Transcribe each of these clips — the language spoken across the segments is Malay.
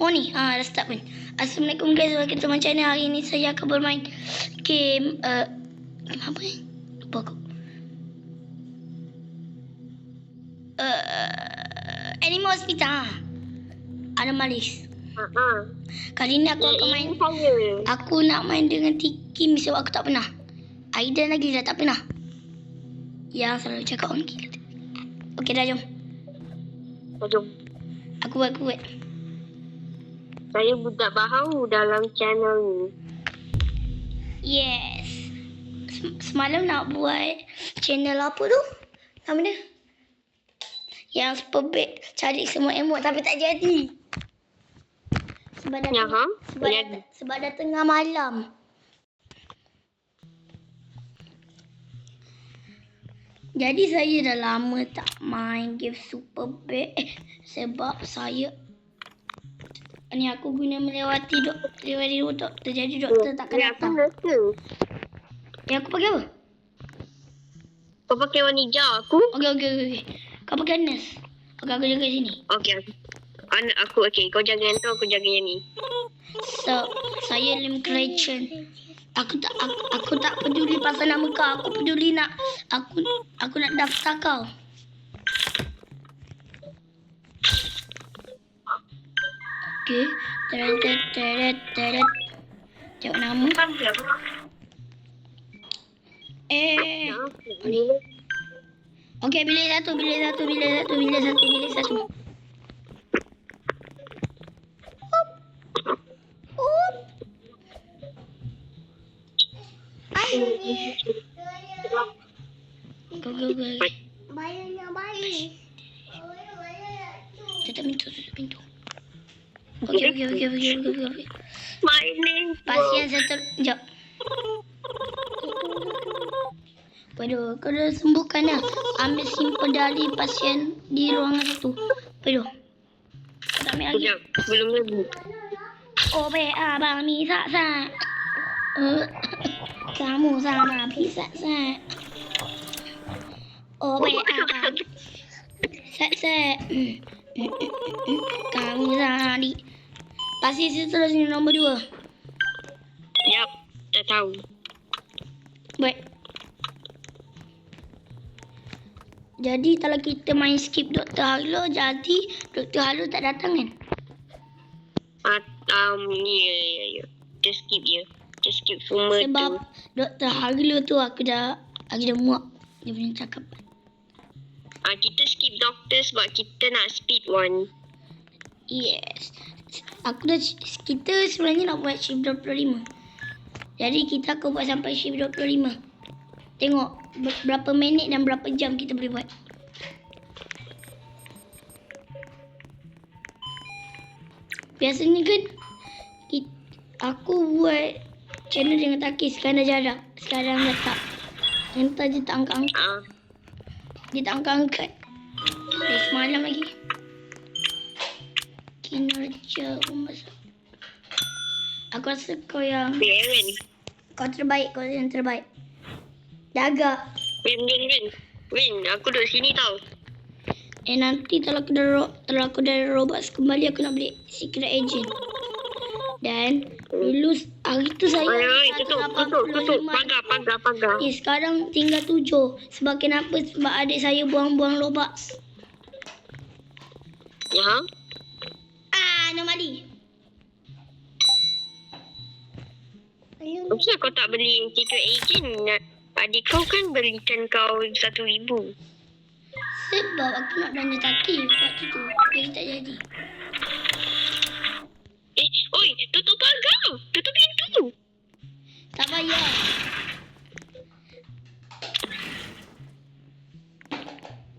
Oh ni, dah start pun. Assalamualaikum guys, welcome to my channel. Hari ni saya akan bermain game game apa ni? Lupa aku. Animal Hospital. Anomalies. Kali ni aku akan main. Aku nak main dengan Tiki sebab aku tak pernah. Aidan lagi dah tak pernah. Yang selalu cakap orang gila. Okey dah, jom. Jom. Aku buat. Saya budak baharu dalam channel ni. Yes. Semalam nak buat channel apa tu? Nama dia? Yang super big. Cari semua emote tapi tak jadi. Sebab dah tengah malam. Jadi saya dah lama tak main game super big. Sebab saya ni aku guna melewati doktor. Jadi doktor takkan datang. Yang aku pakai apa? Kau pakai warna hijau aku? Okey. Kau pakai nurse. Okey, aku jaga sini. Okey. Anak aku okey. Kau jaga yang tu, aku jaga yang ni. So, saya Lim Creation. Aku tak peduli pasal nama kau. Aku peduli nak aku nak daftar kau. Okey. Teret. Tengok nama. Okey, bilik satu. Go. Tutup pintu. Okey. My name. Pasien satu. Sekejap. Aduh, kau dah sembuhkan dah. Ambil simpan dari pasien di ruangan satu. Aduh. Kau tak ambil lagi. Sekejap, belum lagi. Oh, baik. Abang ni sak. Kamu sama pisat. Oh, baik. Abang. Sak. Kamu sama di. Pasien seterusnya nombor 2. Yap, dah tahu. Baik. Jadi kalau kita main skip Dr. Harlow, jadi Dr. Harlow tak datang kan? Ya. Just skip semua tu. Sebab Dr. Harlow tu aku dah muak dia punya cakap. Kita skip doktor sebab kita nak speed one. Yes. Kita sebenarnya nak buat shift 25. Jadi kita akan buat sampai shift 25. Tengok berapa minit dan berapa jam kita boleh buat. Biasanya kan aku buat channel dengan Taki. Sekarang dah jarang. Sekarang dah tak. Entah dia tak angkat-angkat. Dia tak angkat-angkat. Semalam lagi. Kinerja umas. Aku rasa kau yang kau terbaik. Kau yang terbaik. Jaga. Win, aku duduk sini tau. Nanti kalau aku dah robot kembali, aku nak beli secret agent. Dan dulu hari tu saya tutup. Pagar. Sekarang tinggal 7. Sebab kenapa? Sebab adik saya buang-buang robot. Ya. Anomali. Kenapa kau tak beli secret agent? Adik kau kan belikan kau 1,000. Sebab aku nak belanja Taki waktu tu. Jadi tak jadi. Oi, tutup pagar. Tutup pintu. Tak payah.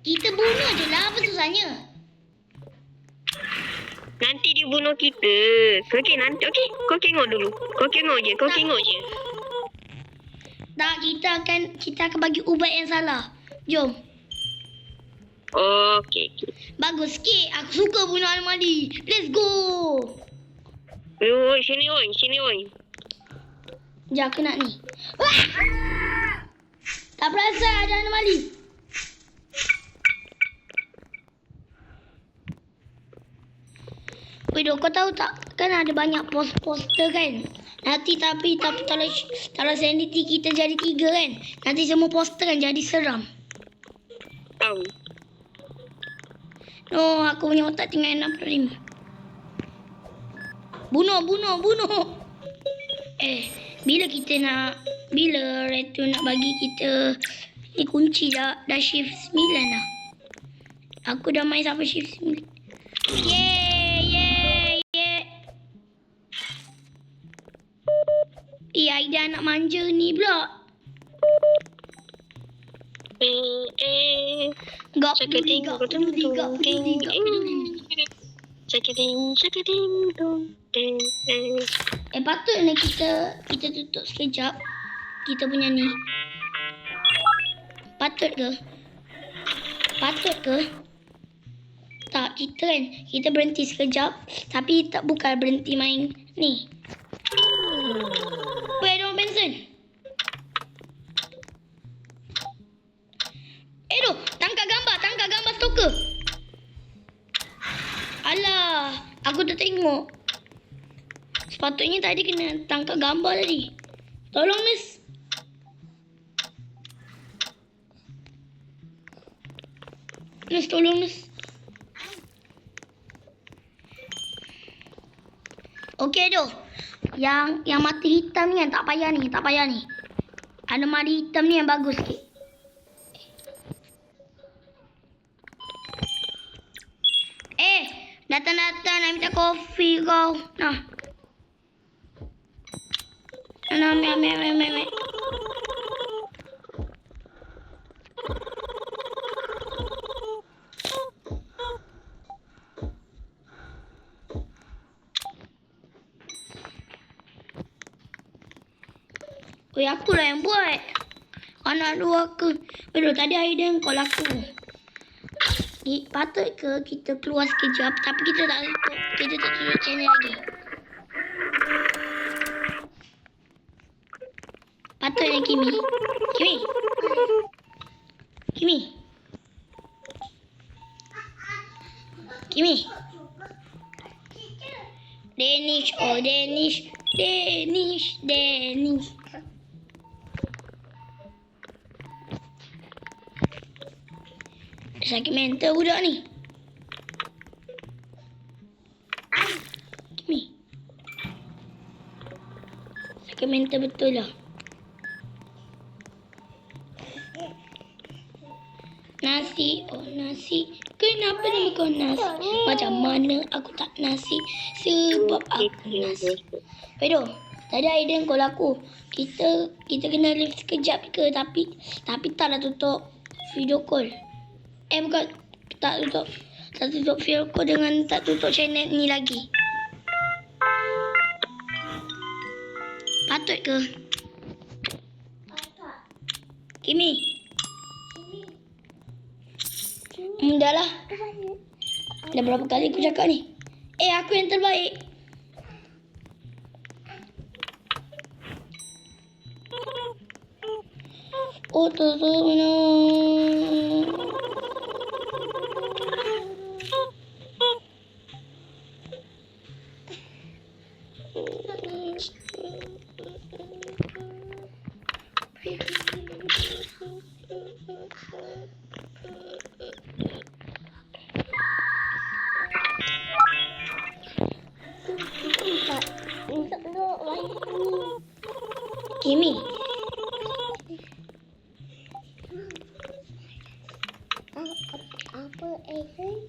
Kita bunuh je lah. Apa susahnya? Nanti dia bunuh kita. Okey, nanti. Okey, kau tengok dulu. Kau tengok je. Tak, kita akan bagi ubat yang salah. Jom. Okey. Bagus sikit. Aku suka bunuh anomali. Let's go. Oi, sini oi. Sekejap, aku nak ni. Wah! Tak perasan ada anomali. Weh, kau tahu tak? Kan ada banyak poster kan? Nanti tapi kalau sanity kita jadi 3 kan? Nanti semua poster kan jadi seram. Tahu. No, aku punya otak tinggal 65. Bunuh. Bila Retu nak bagi kita ni kunci dah shift 9 dah. Aku dah main sampai shift 9. Yeay. Aida nak manja ni pula. Gak peduli. Patutnya kita tutup sekejap. Kita punya ni. Patut ke? Tak, kita berhenti sekejap. Tapi tak bukan berhenti main ni. Weh, ada orang Benson. Tangkap gambar stalker. Alah, aku dah tengok. Sepatutnya tadi kena tangkap gambar tadi. Tolong, Miss. Tolong, Miss. Okey, Yang mata hitam ni yang tak payah ni. Anomali hitam ni yang bagus sikit. Datang nak minta kopi kau. Nah. Ambil. Weh, akulah yang buat. Anak dua aku. Tadi Aiden call aku. Patut ke kita keluar sekejap tapi kita tak tutup channel lagi. Patutnya Kimi. Danish. Sakit mental budak ni. Kimi. Sakit mental betul lah. Nasi. Kenapa nama kau nasi? Macam mana aku tak nasi? Sebab aku nasi. Pedo, tadi Aiden call aku. Kita kena live sekejap ke? Tapi taklah tutup video call. Bukan, tak tutup video call dengan tak tutup channel ni lagi. Patut ke? Kimi. Dah lah. Dah berapa kali aku cakap ni? Aku yang terbaik. Tutup minum. Kimi. Apa Aiden?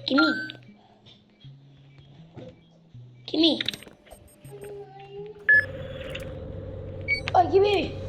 Kimi. Kimi. Oh, Kimi.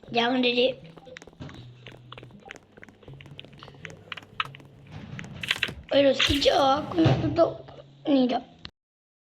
Jangan, Dedek. Aduh, sekejap. Aku nak tutup. Ni dah.